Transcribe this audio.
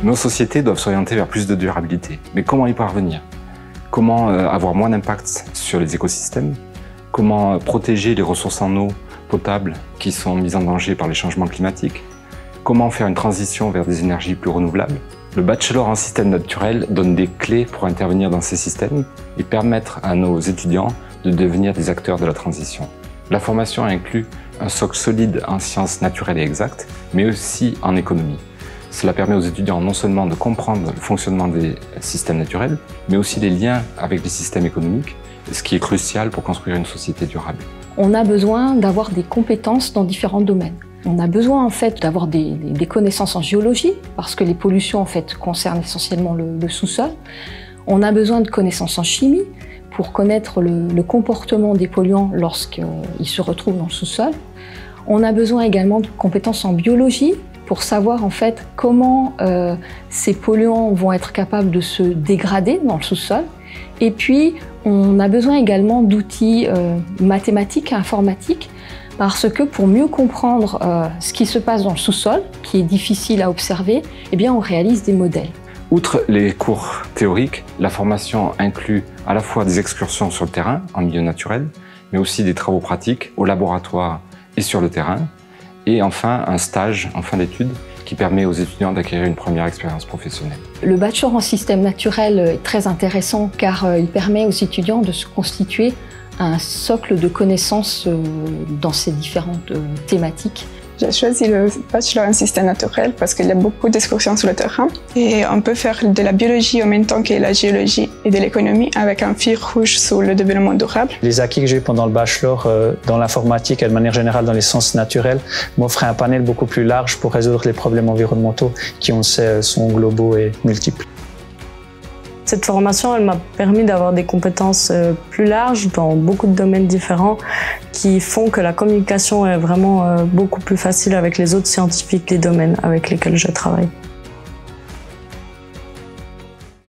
Nos sociétés doivent s'orienter vers plus de durabilité. Mais comment y parvenir? Comment avoir moins d'impact sur les écosystèmes? Comment protéger les ressources en eau potable qui sont mises en danger par les changements climatiques? Comment faire une transition vers des énergies plus renouvelables? Le bachelor en système naturel donne des clés pour intervenir dans ces systèmes et permettre à nos étudiants de devenir des acteurs de la transition. La formation inclut un socle solide en sciences naturelles et exactes, mais aussi en économie. Cela permet aux étudiants non seulement de comprendre le fonctionnement des systèmes naturels, mais aussi les liens avec les systèmes économiques, ce qui est crucial pour construire une société durable. On a besoin d'avoir des compétences dans différents domaines. On a besoin en fait d'avoir des connaissances en géologie, parce que les pollutions en fait concernent essentiellement le sous-sol. On a besoin de connaissances en chimie, pour connaître le comportement des polluants lorsqu'ils se retrouvent dans le sous-sol. On a besoin également de compétences en biologie, pour savoir en fait comment ces polluants vont être capables de se dégrader dans le sous-sol. Et puis, on a besoin également d'outils mathématiques et informatiques, parce que pour mieux comprendre ce qui se passe dans le sous-sol, qui est difficile à observer, eh bien on réalise des modèles. Outre les cours théoriques, la formation inclut à la fois des excursions sur le terrain, en milieu naturel, mais aussi des travaux pratiques au laboratoire et sur le terrain, et enfin un stage en fin d'études qui permet aux étudiants d'acquérir une première expérience professionnelle. Le bachelor en système naturel est très intéressant car il permet aux étudiants de se constituer un socle de connaissances dans ces différentes thématiques. J'ai choisi le bachelor en système naturel parce qu'il y a beaucoup d'excursions sur le terrain et on peut faire de la biologie en même temps que la géologie et de l'économie avec un fil rouge sur le développement durable. Les acquis que j'ai eu pendant le bachelor dans l'informatique et de manière générale dans les sciences naturelles m'offraient un panel beaucoup plus large pour résoudre les problèmes environnementaux qui, on le sait, sont globaux et multiples. Cette formation, elle m'a permis d'avoir des compétences plus larges dans beaucoup de domaines différents qui font que la communication est vraiment beaucoup plus facile avec les autres scientifiques des domaines avec lesquels je travaille.